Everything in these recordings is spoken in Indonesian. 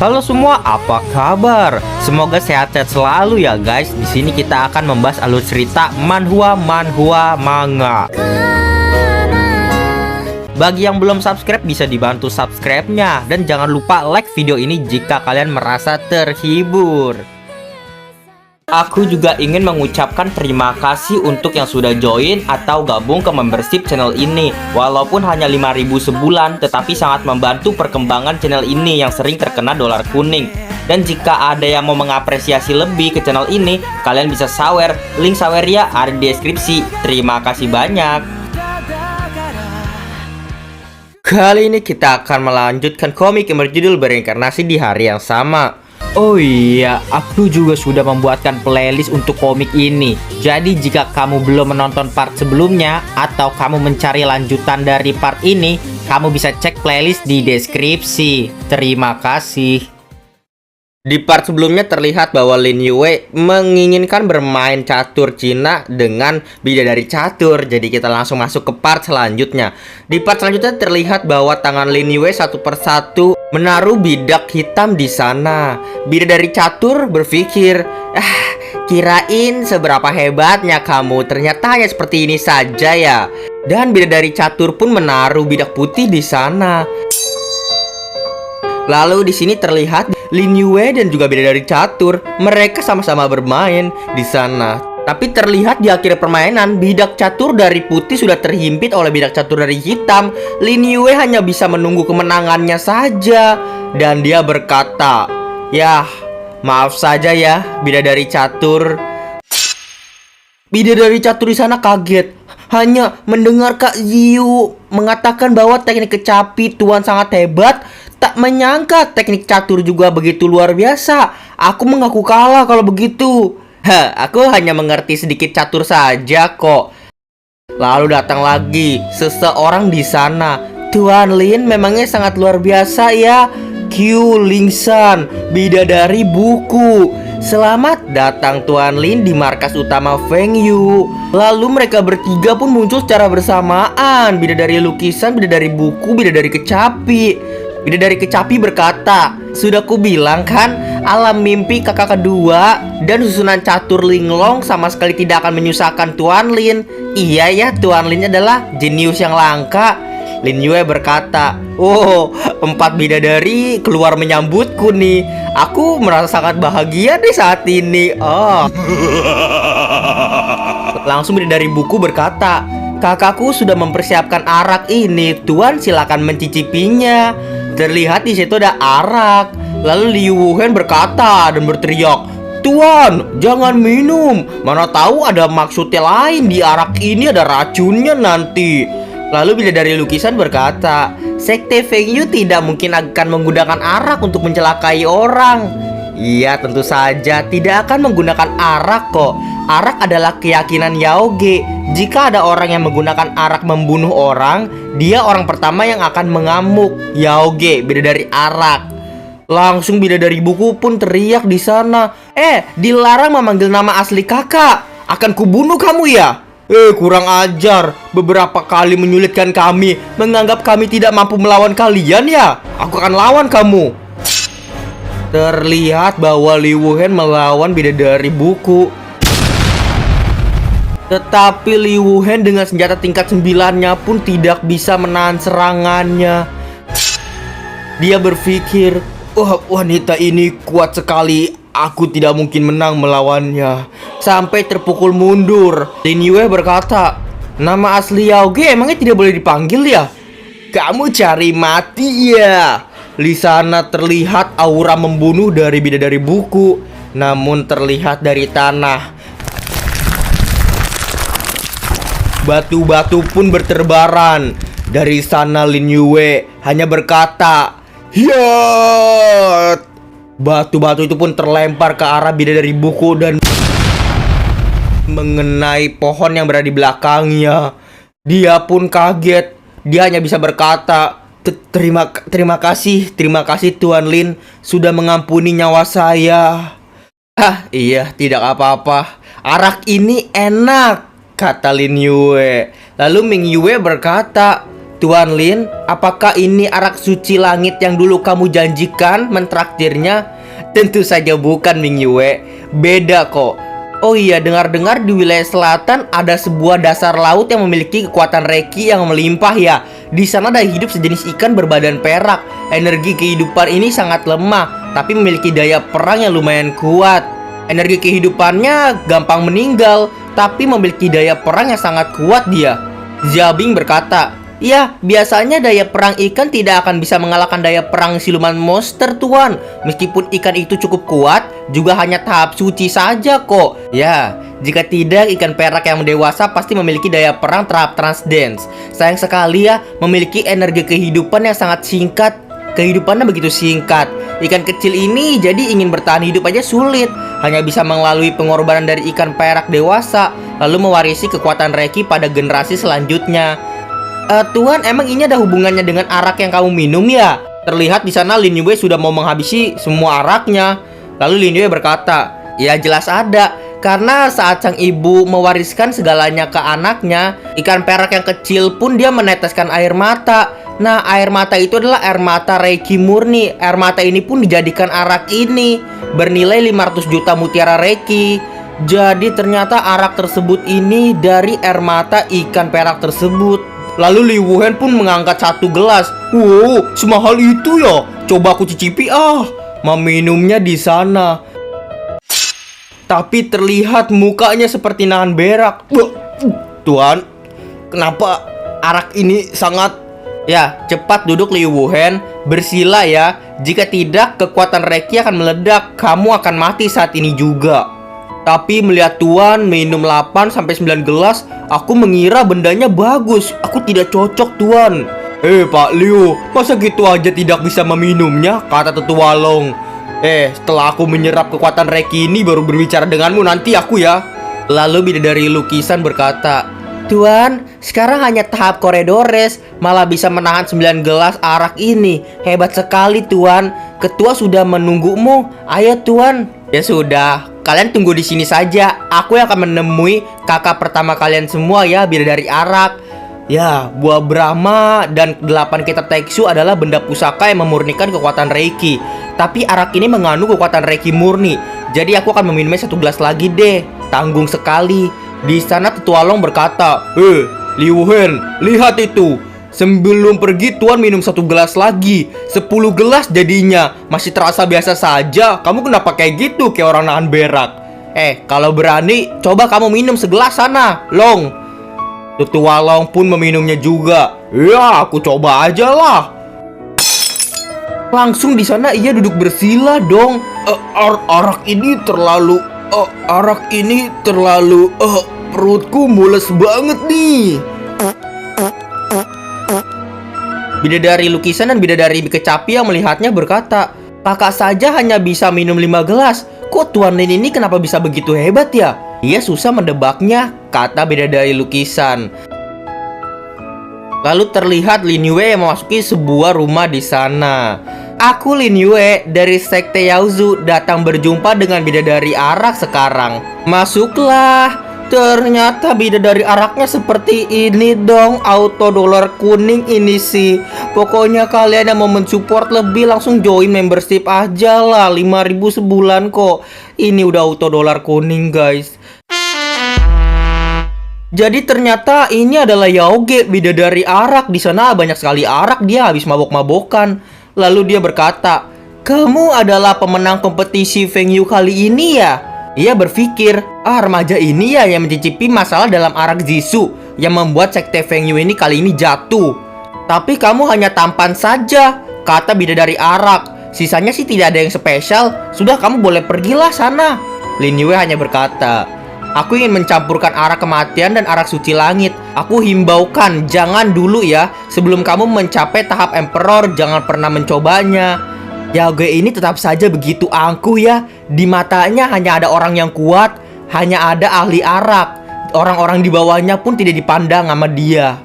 Halo semua, apa kabar? Semoga sehat-sehat selalu ya guys. Di sini kita akan membahas alur cerita manhwa manga. Bagi yang belum subscribe bisa dibantu subscribe-nya dan jangan lupa like video ini jika kalian merasa terhibur. Aku juga ingin mengucapkan terima kasih untuk yang sudah join atau gabung ke membership channel ini. Walaupun hanya 5.000 sebulan, tetapi sangat membantu perkembangan channel ini yang sering terkena dolar kuning. Dan jika ada yang mau mengapresiasi lebih ke channel ini, kalian bisa sawer. Link sawernya ada di deskripsi. Terima kasih banyak. Kali ini kita akan melanjutkan komik yang berjudul Bereinkarnasi di Hari Yang Sama. Oh iya, aku juga sudah membuatkan playlist untuk komik ini. Jadi jika kamu belum menonton part sebelumnya atau kamu mencari lanjutan dari part ini, kamu bisa cek playlist di deskripsi. Terima kasih. Di part sebelumnya terlihat bahwa Lin Yue menginginkan bermain catur Cina dengan bidadari catur. Jadi kita langsung masuk ke part selanjutnya. Di part selanjutnya terlihat bahwa tangan Lin Yue satu persatu menaruh bidak hitam di sana. Bidadari catur berpikir, kirain seberapa hebatnya kamu, ternyata hanya seperti ini saja ya. Dan bidadari catur pun menaruh bidak putih di sana. Lalu di sini terlihat Lin Yue dan juga bidadari catur, mereka sama-sama bermain di sana. Tapi terlihat di akhir permainan, bidak catur dari putih sudah terhimpit oleh bidak catur dari hitam. Lin Yue hanya bisa menunggu kemenangannya saja. Dan dia berkata, "Yah, maaf saja ya, bidadari catur." Bidadari catur di sana kaget. Hanya mendengar Kak Ziyu mengatakan bahwa teknik kecapi Tuan sangat hebat. Tak menyangka teknik catur juga begitu luar biasa. Aku mengaku kalah kalau begitu. Aku hanya mengerti sedikit catur saja kok. Lalu datang lagi seseorang di sana. Tuan Lin memangnya sangat luar biasa ya. Q Lingsan, bidadari buku. Selamat datang Tuan Lin di markas utama Feng Yu. Lalu mereka bertiga pun muncul secara bersamaan. Bidadari lukisan, bidadari buku, bidadari kecapi. Bidadari kecapi berkata, "Sudah ku bilang kan, alam mimpi kakak kedua dan susunan catur linglong sama sekali tidak akan menyusahkan Tuan Lin." Iya ya, Tuan Lin adalah jenius yang langka. Lin Yue berkata, "Oh, 4 bidadari keluar menyambutku nih. Aku merasa sangat bahagia deh saat ini." Langsung bidadari buku berkata, "Kakakku sudah mempersiapkan arak ini. Tuan silakan mencicipinya." Terlihat di situ ada arak. Lalu Liu Wuhen berkata dan berteriak, "Tuan, jangan minum. Mana tahu ada maksudnya lain di arak ini, ada racunnya nanti." Lalu bidadari lukisan berkata, "Sekte Feng Yu tidak mungkin akan menggunakan arak untuk mencelakai orang." Iya, tentu saja tidak akan menggunakan arak kok. Arak adalah keyakinan Yaoge. Jika ada orang yang menggunakan arak membunuh orang, dia orang pertama yang akan mengamuk. Yaoge, bidadari arak. Langsung bidadari buku pun teriak di sana, dilarang memanggil nama asli kakak. Akan kubunuh kamu ya?" Kurang ajar. Beberapa kali menyulitkan kami, menganggap kami tidak mampu melawan kalian ya. Aku akan lawan kamu. Terlihat bahwa Liu Wuhen melawan bidadari buku. Tetapi Liu Wuhen dengan senjata tingkat 9-nya pun tidak bisa menahan serangannya. Dia berpikir, wanita ini kuat sekali. Aku tidak mungkin menang melawannya. Sampai terpukul mundur. Lin Yue berkata, "Nama asli Yaoge emangnya tidak boleh dipanggil ya? Kamu cari mati ya." Di sana terlihat aura membunuh dari bidadari buku. Namun terlihat dari tanah. Batu-batu pun berterbaran. Dari sana Lin Yue hanya berkata, "Hiat!" Batu-batu itu pun terlempar ke arah bidadari buku dan mengenai pohon yang berada di belakangnya. Dia pun kaget. Dia hanya bisa berkata, Terima kasih Tuan Lin sudah mengampuni nyawa saya." Iya, tidak apa-apa. Arak ini enak, kata Lin Yue. Lalu Ming Yue berkata, Tuan Lin, apakah ini arak suci langit yang dulu kamu janjikan mentraktirnya? Tentu saja bukan, Ming Yue. Beda kok. Oh iya, dengar-dengar di wilayah selatan ada sebuah dasar laut yang memiliki kekuatan Reiki yang melimpah ya. Di sana ada hidup sejenis ikan berbadan perak. Energi kehidupan ini sangat lemah, tapi memiliki daya perang yang lumayan kuat. Energi kehidupannya gampang meninggal, tapi memiliki daya perang yang sangat kuat dia. Xiaobing berkata, ya, biasanya daya perang ikan tidak akan bisa mengalahkan daya perang siluman monster, Tuan. Meskipun ikan itu cukup kuat, juga hanya tahap suci saja kok. Ya, jika tidak, ikan perak yang dewasa pasti memiliki daya perang tahap transdance. Sayang sekali ya, memiliki energi kehidupan yang sangat singkat. Kehidupannya begitu singkat. Ikan kecil ini jadi ingin bertahan hidup aja sulit. Hanya bisa melalui pengorbanan dari ikan perak dewasa, lalu mewarisi kekuatan Reiki pada generasi selanjutnya. Tuan, emang ini ada hubungannya dengan arak yang kamu minum ya? Terlihat di sana Lin Yue sudah mau menghabisi semua araknya. Lalu Lin Yue berkata, ya jelas ada. Karena saat sang ibu mewariskan segalanya ke anaknya, ikan perak yang kecil pun dia meneteskan air mata. Nah, air mata itu adalah air mata Reiki murni. Air mata ini pun dijadikan arak ini, bernilai 500 juta mutiara Reiki. Jadi ternyata arak tersebut ini dari air mata ikan perak tersebut. Lalu Li Wuhen pun mengangkat satu gelas. Wow, semahal itu ya? Coba aku cicipi meminumnya di sana. Tapi terlihat mukanya seperti nahan berak. Tuan, kenapa arak ini sangat... Ya, cepat duduk Li Wuhen. Bersila ya. Jika tidak, kekuatan Reiki akan meledak. Kamu akan mati saat ini juga. Tapi melihat Tuan minum 8-9 gelas, aku mengira bendanya bagus. Aku tidak cocok, Tuan. Pak Liu, masa gitu aja tidak bisa meminumnya? Kata Tetua Long. Setelah aku menyerap kekuatan Reiki ini baru berbicara denganmu nanti aku ya. Lalu bidadari lukisan berkata, Tuan, sekarang hanya tahap koridores, malah bisa menahan 9 gelas arak ini. Hebat sekali, Tuan. Ketua sudah menunggumu. Ayo, Tuan. Ya sudah, kalian tunggu di sini saja. Aku yang akan menemui kakak pertama kalian semua ya, bidadari arak. Ya, buah Brahma dan 8 kitab Taiksu adalah benda pusaka yang memurnikan kekuatan Reiki. Tapi arak ini mengandung kekuatan Reiki murni. Jadi aku akan meminumnya 1 gelas lagi deh. Tanggung sekali. Di sana Tetua Long berkata, Li Wuhen, lihat itu. Sebelum pergi Tuan minum 1 gelas lagi. 10 gelas jadinya. Masih terasa biasa saja. Kamu kenapa kayak gitu, kayak orang nahan berak? Kalau berani, coba kamu minum segelas sana, Long. Tetua Long pun meminumnya juga. Ya, aku coba aja lah. Langsung di sana ia duduk bersila dong. Arak ini terlalu perutku mules banget nih. Bidadari lukisan dan bidadari kecapi yang melihatnya berkata, kakak saja hanya bisa minum 5 gelas. Kok Tuan Lin ini kenapa bisa begitu hebat ya? Ia susah mendebaknya, kata bidadari lukisan. Lalu terlihat Lin Yue yang memasuki sebuah rumah di sana. Aku Lin Yue dari Sekte Yaozu datang berjumpa dengan bidadari arak sekarang. Masuklah. Ternyata bidadari araknya seperti ini dong. Auto dolar kuning ini sih. Pokoknya kalian yang mau mensupport lebih langsung join membership aja lah. 5.000 sebulan kok. Ini udah auto dolar kuning guys. Jadi ternyata ini adalah Yaoge, bidadari arak. Di sana banyak sekali arak, dia habis mabok-mabokan. Lalu dia berkata, kamu adalah pemenang kompetisi Feng Yu kali ini ya? Ia berpikir, remaja ini ya yang mencicipi masalah dalam arak Zisu yang membuat sekte Feng Yu ini kali ini jatuh. Tapi kamu hanya tampan saja, kata bidadari arak. Sisanya sih tidak ada yang spesial. Sudah, kamu boleh pergilah sana. Lin Yue hanya berkata, aku ingin mencampurkan arak kematian dan arak suci langit. Aku himbaukan, jangan dulu ya. Sebelum kamu mencapai tahap Emperor, jangan pernah mencobanya. Yaoge ini tetap saja begitu angkuh ya. Di matanya hanya ada orang yang kuat, hanya ada ahli arak. Orang-orang di bawahnya pun tidak dipandang sama dia.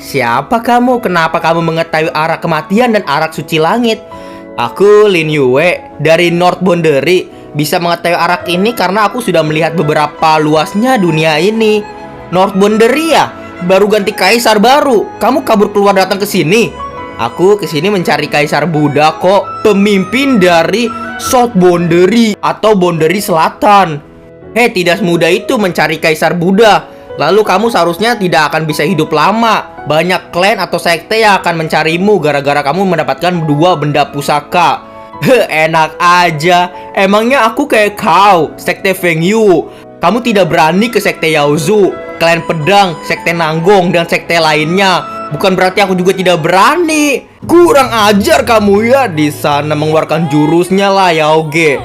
Siapa kamu? Kenapa kamu mengetahui arak kematian dan arak suci langit? Aku Lin Yue dari North Boundary. Bisa mengetahui arak ini karena aku sudah melihat beberapa luasnya dunia ini. North Boundary ya? baru ganti kaisar baru. Kamu kabur keluar datang ke sini. Aku kesini mencari Kaisar Buddha kok, pemimpin dari South Boundary atau Boundary Selatan. Hei, tidak semudah itu mencari Kaisar Buddha. Lalu kamu seharusnya tidak akan bisa hidup lama. Banyak klan atau sekte yang akan mencarimu gara-gara kamu mendapatkan 2 benda pusaka. Enak aja. Emangnya aku kayak kau, sekte Feng Yu. Kamu tidak berani ke sekte Yaozu, klan pedang, sekte Nanggong, dan sekte lainnya. Bukan berarti aku juga tidak berani. Kurang ajar kamu ya, di sana mengeluarkan jurusnya lah Yaoge.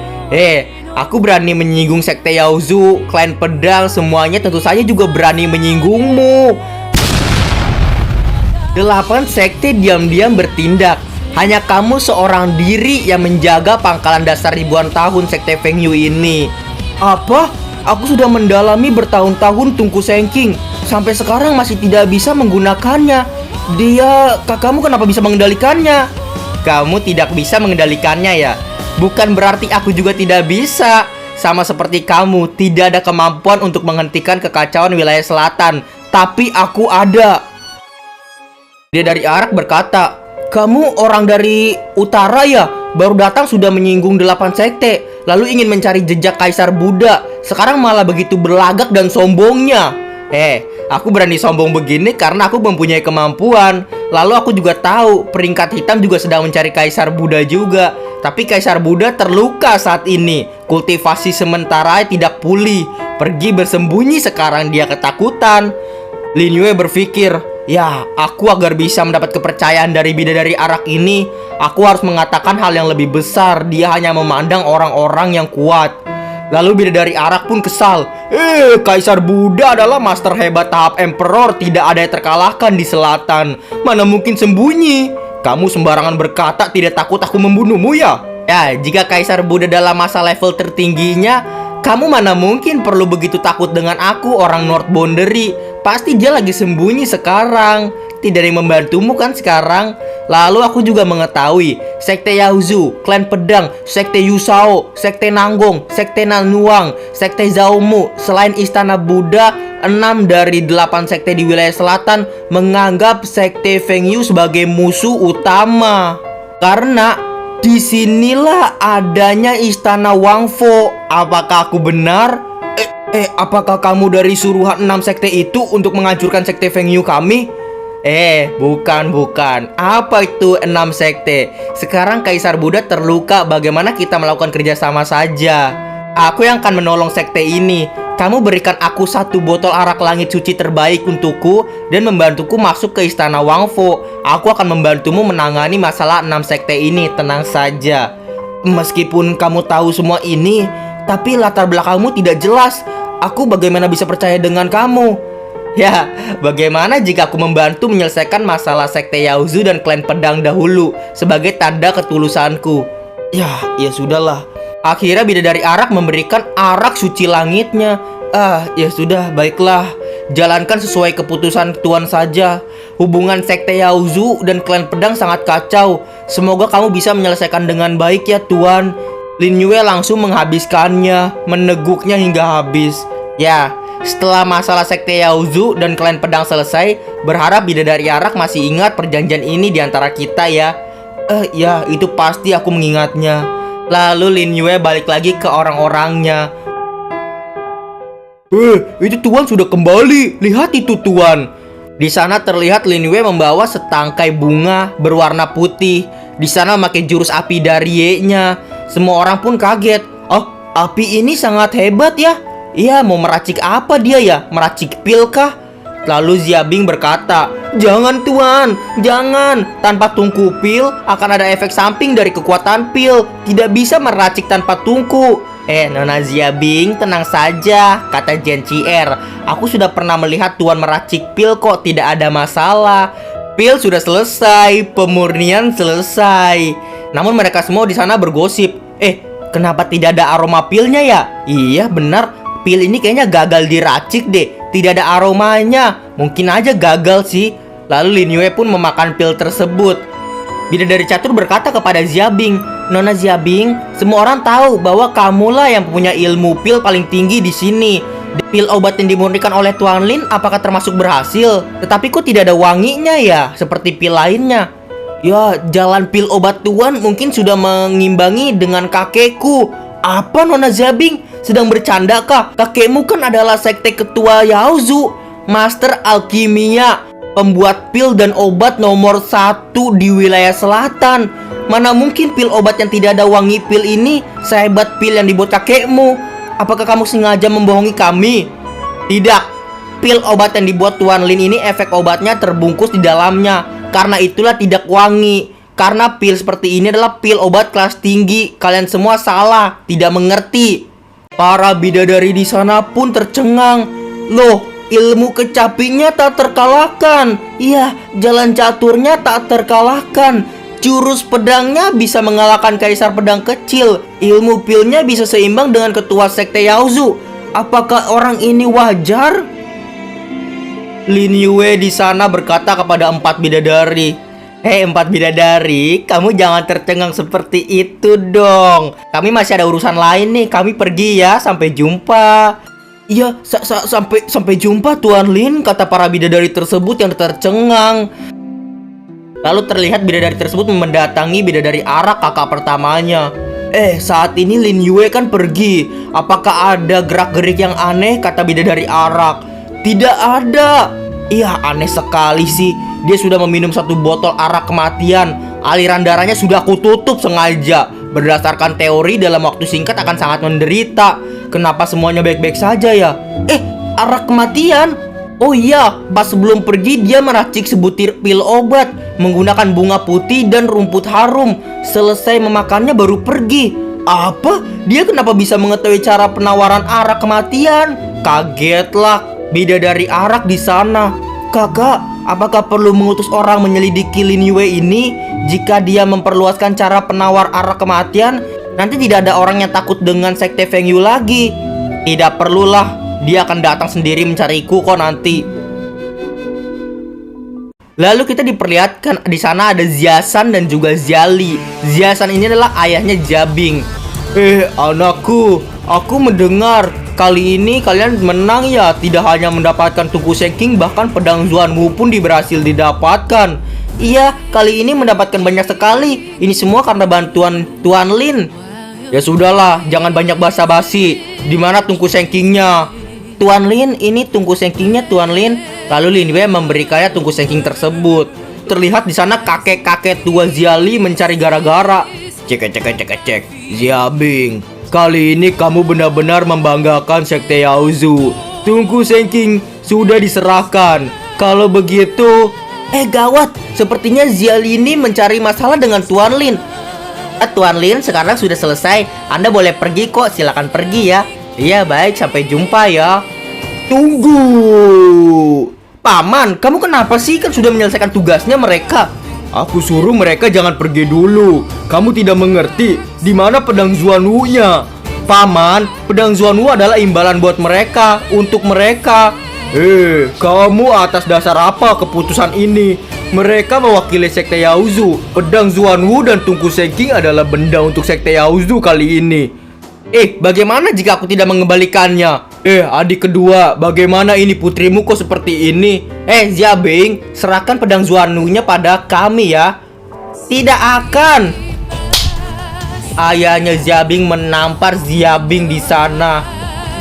Aku berani menyinggung sekte Yaozu, klan pedang, semuanya tentu saja juga berani menyinggungmu. 8 sekte diam-diam bertindak. Hanya kamu seorang diri yang menjaga pangkalan dasar ribuan tahun sekte Feng Yu ini. Apa? Aku sudah mendalami bertahun-tahun Tungku Sengking. Sampai sekarang masih tidak bisa menggunakannya. Kakakmu kenapa bisa mengendalikannya? Kamu tidak bisa mengendalikannya ya? Bukan berarti aku juga tidak bisa. Sama seperti kamu, tidak ada kemampuan untuk menghentikan kekacauan wilayah selatan. Tapi aku ada. Dia dari Arak berkata, kamu orang dari utara ya? Baru datang sudah menyinggung 8 sekte. Lalu ingin mencari jejak Kaisar Buddha. Sekarang malah begitu berlagak dan sombongnya. Aku berani sombong begini karena aku mempunyai kemampuan. Lalu aku juga tahu peringkat hitam juga sedang mencari Kaisar Buddha juga. Tapi Kaisar Buddha terluka saat ini. Kultivasi sementara tidak pulih. Pergi bersembunyi sekarang dia ketakutan. Lin Yue berpikir, ya, aku agar bisa mendapat kepercayaan dari bidadari Arak ini, aku harus mengatakan hal yang lebih besar. Dia hanya memandang orang-orang yang kuat. Lalu bidadari Arak pun kesal. Kaisar Buddha adalah master hebat tahap Emperor. Tidak ada yang terkalahkan di selatan. Mana mungkin sembunyi. Kamu sembarangan berkata, tidak takut aku membunuhmu ya? Ya, jika Kaisar Buddha dalam masa level tertingginya, kamu mana mungkin perlu begitu takut dengan aku, orang North Boundary. Pasti dia lagi sembunyi sekarang. Tidak ada yang membantumu kan sekarang? Lalu aku juga mengetahui sekte Yaozu, klan pedang, sekte Yusao, sekte Nanggong, sekte Nanuang, sekte Zaomu. Selain istana Buddha, 6 dari 8 sekte di wilayah selatan menganggap sekte Feng Yu sebagai musuh utama. Karena disinilah adanya istana Wang Fo. Apakah aku benar? Apakah kamu dari suruhan 6 sekte itu untuk menghancurkan sekte Feng Yu kami? Bukan. Apa itu 6 sekte? Sekarang Kaisar Buddha terluka. Bagaimana kita melakukan kerjasama saja? Aku yang akan menolong sekte ini. Kamu berikan aku 1 botol arak langit suci terbaik untukku dan membantuku masuk ke istana Wang Fo. Aku akan membantumu menangani masalah 6 sekte ini. Tenang saja. Meskipun kamu tahu semua ini, tapi latar belakangmu tidak jelas. Aku bagaimana bisa percaya dengan kamu? Ya, bagaimana jika aku membantu menyelesaikan masalah sekte Yaozu dan klan pedang dahulu sebagai tanda ketulusanku? Ya sudahlah. Akhirnya bidadari Arak memberikan arak suci langitnya. Ya sudah, baiklah. Jalankan sesuai keputusan Tuan saja. Hubungan sekte Yaozu dan klan pedang sangat kacau. Semoga kamu bisa menyelesaikan dengan baik ya Tuan. Lin Yue langsung menghabiskannya, meneguknya hingga habis. Ya, setelah masalah sekte Yaozu dan klan pedang selesai, berharap bidadari Arak masih ingat perjanjian ini di antara kita ya. Ya, itu pasti aku mengingatnya. Lalu Lin Yue balik lagi ke orang-orangnya. Itu Tuan sudah kembali. Lihat itu Tuan. Di sana terlihat Lin Yue membawa setangkai bunga berwarna putih. Di sana memakai jurus api Darie-nya. Semua orang pun kaget. Oh, api ini sangat hebat ya. Iya, mau meracik apa dia ya? Meracik pil kah? Lalu Xiabing berkata, jangan Tuan, jangan. Tanpa tungku pil akan ada efek samping dari kekuatan pil. Tidak bisa meracik tanpa tungku. Nona Xiabing, tenang saja, kata Jen Cier. Aku sudah pernah melihat Tuan meracik pil kok, tidak ada masalah. Pil sudah selesai, pemurnian selesai. Namun mereka semua di sana bergosip. Kenapa tidak ada aroma pilnya ya? Iya benar. Pil ini kayaknya gagal diracik deh. Tidak ada aromanya. Mungkin aja gagal sih. Lalu Lin Yue pun memakan pil tersebut. Bidadari catur berkata kepada Xiabing, Nona Xiabing, semua orang tahu bahwa kamulah yang punya ilmu pil paling tinggi di sini. Pil obat yang dimurnikan oleh Tuan Lin apakah termasuk berhasil? Tetapi kok tidak ada wanginya ya, seperti pil lainnya. Ya, jalan pil obat Tuan mungkin sudah mengimbangi dengan kakekku. Apa Nona Ziabing? Sedang bercanda kah? Kakekmu kan adalah sekte ketua Yaozu, Master Alkimia, pembuat pil dan obat nomor 1 di wilayah selatan. Mana mungkin pil obat yang tidak ada wangi pil ini sehebat pil yang dibuat kakekmu? Apakah kamu sengaja membohongi kami? Tidak. Pil obat yang dibuat Tuan Lin ini efek obatnya terbungkus di dalamnya. Karena itulah tidak wangi. Karena pil seperti ini adalah pil obat kelas tinggi. Kalian semua salah, tidak mengerti. Para bidadari di sana pun tercengang. Loh, ilmu kecapinya tak terkalahkan. Iya, jalan caturnya tak terkalahkan. Jurus pedangnya bisa mengalahkan kaisar pedang kecil. Ilmu pilnya bisa seimbang dengan ketua sekte Yaozu. Apakah orang ini wajar? Lin Yue di sana berkata kepada 4 bidadari. Hei 4 bidadari, kamu jangan tercengang seperti itu dong. Kami masih ada urusan lain nih. Kami pergi ya, sampai jumpa. Iya, sampai jumpa Tuan Lin, kata para bidadari tersebut yang tercengang. Lalu terlihat bidadari tersebut mendatangi bidadari Arak, kakak pertamanya. Saat ini Lin Yue kan pergi. Apakah ada gerak-gerik yang aneh, kata bidadari Arak. Tidak ada. Iya, aneh sekali sih. Dia sudah meminum 1 botol arak kematian. Aliran darahnya sudah aku tutup sengaja. Berdasarkan teori dalam waktu singkat akan sangat menderita. Kenapa semuanya baik-baik saja ya? Arak kematian? Oh iya, pas sebelum pergi dia meracik sebutir pil obat menggunakan bunga putih dan rumput harum. Selesai memakannya baru pergi. Apa? Dia kenapa bisa mengetahui cara penawaran arak kematian? Kagetlah bidadari Arak di sana. Kakak, apakah perlu mengutus orang menyelidiki Lin Yue ini? Jika dia memperluaskan cara penawar arak kematian, nanti tidak ada orang yang takut dengan sekte Feng Yu lagi. Tidak perlulah. Dia akan datang sendiri mencariku kok nanti. Lalu kita diperlihatkan di sana ada Ziasan dan juga Ziali. Ziasan ini adalah ayahnya Jabing. Anakku, aku mendengar kali ini kalian menang ya. Tidak hanya mendapatkan tungku Sengking, bahkan pedang Zuanwu pun berhasil didapatkan. Iya, kali ini mendapatkan banyak sekali. Ini semua karena bantuan Tuan Lin. Ya sudahlah, jangan banyak basa-basi. Di mana tungku Sengkingnya? Tuan Lin, ini tungku Sengkingnya Tuan Lin. Lalu Lin Yue memberikannya tungku Sengking tersebut. Terlihat di sana kakek-kakek tua Ziali mencari gara-gara. Cek. Ziabing, kali ini kamu benar-benar membanggakan sekte Yaozu. Tungku Sengking sudah diserahkan. Kalau begitu, gawat. Sepertinya Ziali ini mencari masalah dengan Tuan Lin. Tuan Lin, sekarang sudah selesai. Anda boleh pergi kok, silakan pergi ya. Iya baik, sampai jumpa ya. Tunggu, Paman, kamu kenapa sih? Kan sudah menyelesaikan tugasnya mereka. Aku suruh mereka jangan pergi dulu. Kamu tidak mengerti di mana pedang Zuanwu-nya. Paman, pedang Zuanwu adalah imbalan buat mereka, untuk mereka. Kamu atas dasar apa keputusan ini? Mereka mewakili sekte Yaozu. Pedang Zuanwu dan tungku Sengking adalah benda untuk sekte Yaozu kali ini. Bagaimana jika aku tidak mengembalikannya? Adik kedua, bagaimana ini putrimu kok seperti ini? Ziabing, serahkan pedang Zuanwu-nya pada kami ya. Tidak akan. Ayahnya Ziabing menampar Ziabing di sana.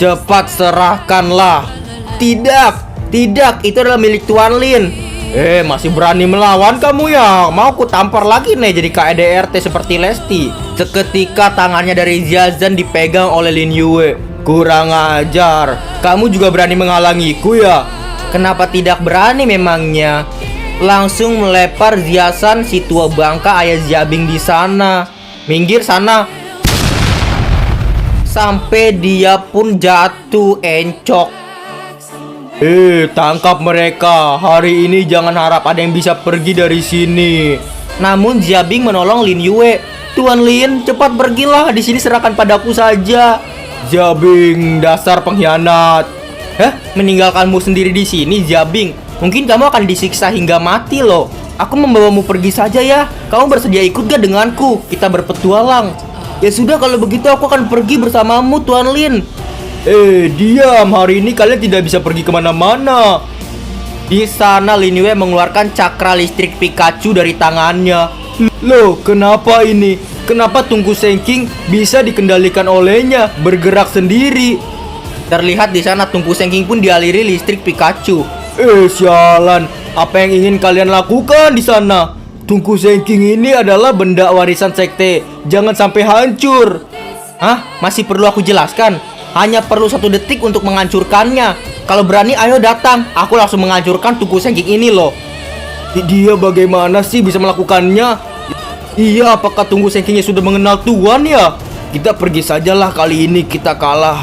Cepat serahkanlah. Tidak, itu adalah milik Tuan Lin. Masih berani melawan kamu ya? Mau ku tampar lagi nih jadi KDRT seperti Lesti. Seketika tangannya dari Ziazan dipegang oleh Lin Yue. Kurang ajar. Kamu juga berani menghalangiku ya? Kenapa tidak berani memangnya? Langsung melepar Ziazan si tua bangka ayah Ziabing di sana. Minggir sana. Sampai dia pun jatuh encok. Tangkap mereka. Hari ini jangan harap ada yang bisa pergi dari sini. Namun Ziabing menolong Lin Yue. Tuan Lin, cepat pergilah. Di sini serahkan padaku saja. Ziabing, dasar pengkhianat. Meninggalkanmu sendiri di sini, Ziabing. Mungkin kamu akan disiksa hingga mati loh. Aku membawamu pergi saja ya. Kamu bersedia ikut gak denganku? Kita berpetualang. Ya sudah, kalau begitu aku akan pergi bersamamu, Tuan Lin. Diam, hari ini kalian tidak bisa pergi kemana-mana. Di sana Lin Yue mengeluarkan cakra listrik Pikachu dari tangannya. Loh, kenapa ini? Kenapa Tungku Sengking bisa dikendalikan olehnya, bergerak sendiri? Terlihat di sana Tungku Sengking pun dialiri listrik Pikachu. Sialan, apa yang ingin kalian lakukan di sana? Tungku Sengking ini adalah benda warisan sekte, jangan sampai hancur. Hah? Masih perlu aku jelaskan? Hanya perlu 1 detik untuk menghancurkannya. Kalau berani ayo datang, aku langsung menghancurkan Tungku Sengking ini loh. Dia bagaimana sih bisa melakukannya? Iya, apakah Tungku Sengkingnya sudah mengenal Tuan ya? Kita pergi sajalah, kali ini kita kalah.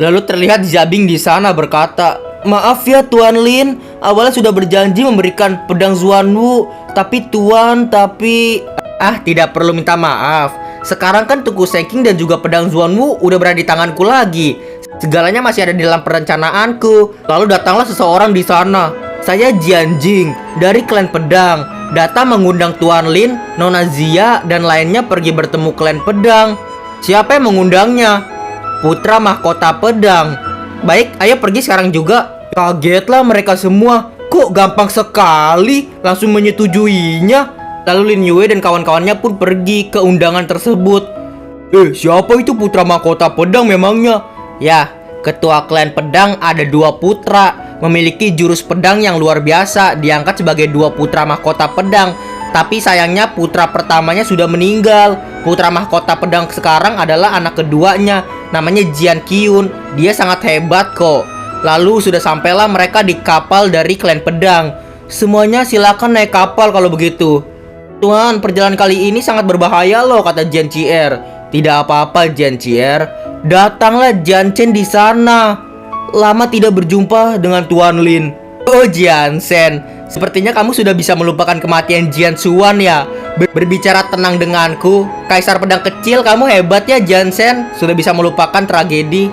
Lalu terlihat Zabing di sana berkata, "Maaf ya Tuan Lin, awalnya sudah berjanji memberikan pedang Zuanwu, tapi tidak perlu minta maaf. Sekarang kan Tungku Sengking dan juga pedang Zuanwu udah berada di tanganku lagi. Segalanya masih ada di dalam perencanaanku." Lalu datanglah seseorang di sana. "Saya Jian Jing dari klan pedang. Datang mengundang Tuan Lin, Nona Zia, dan lainnya pergi bertemu klan pedang." "Siapa yang mengundangnya?" "Putra mahkota pedang." "Baik, ayo pergi sekarang juga." Kagetlah mereka semua. Kok gampang sekali langsung menyetujuinya. Lalu Lin Yue dan kawan-kawannya pun pergi ke undangan tersebut. Siapa itu putra mahkota pedang memangnya? Ya, ketua klan pedang ada 2 putra, memiliki jurus pedang yang luar biasa, diangkat sebagai 2 putra mahkota pedang. Tapi sayangnya putra pertamanya sudah meninggal. Putra mahkota pedang sekarang adalah anak keduanya, namanya Jian Qiun. Dia sangat hebat kok. Lalu sudah sampailah mereka di kapal dari klan pedang. "Semuanya silakan naik kapal kalau begitu." "Tuan, perjalanan kali ini sangat berbahaya loh," kata Jian Qier. "Tidak apa-apa Jian Qier. Datanglah Jian Chen di sana. Lama tidak berjumpa dengan Tuan Lin." "Oh Jian Shen, sepertinya kamu sudah bisa melupakan kematian Jian Xuan ya. Berbicara tenang denganku. Kaisar pedang kecil, kamu hebat ya Jian Shen. Sudah bisa melupakan tragedi."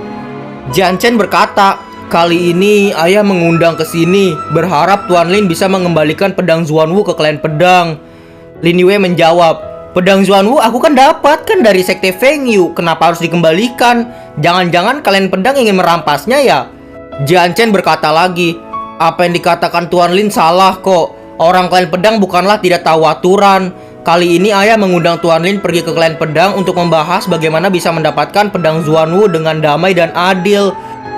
Jian Chen berkata, "Kali ini ayah mengundang ke sini, berharap Tuan Lin bisa mengembalikan pedang Zuanwu ke klan pedang." Lin Yue menjawab, "Pedang Zuanwu aku kan dapatkan dari sekte Feng Yu. Kenapa harus dikembalikan? Jangan-jangan kalian pedang ingin merampasnya ya?" Jian Chen berkata lagi, "Apa yang dikatakan Tuan Lin salah kok. Orang klan pedang bukanlah tidak tahu aturan. Kali ini ayah mengundang Tuan Lin pergi ke klan pedang untuk membahas bagaimana bisa mendapatkan pedang Zuanwu dengan damai dan adil.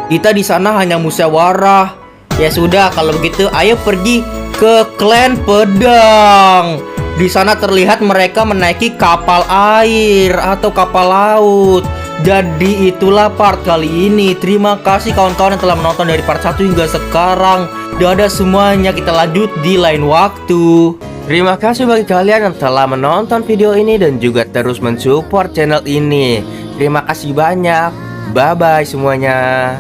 Kita di sana hanya musyawarah." "Ya sudah, kalau begitu ayo pergi ke klan pedang." Di sana terlihat mereka menaiki kapal air atau kapal laut. Jadi itulah part kali ini. Terima kasih kawan-kawan yang telah menonton dari part 1 hingga sekarang. Dadah semuanya, kita lanjut di lain waktu. Terima kasih bagi kalian yang telah menonton video ini dan juga terus mensupport channel ini. Terima kasih banyak. Bye-bye semuanya.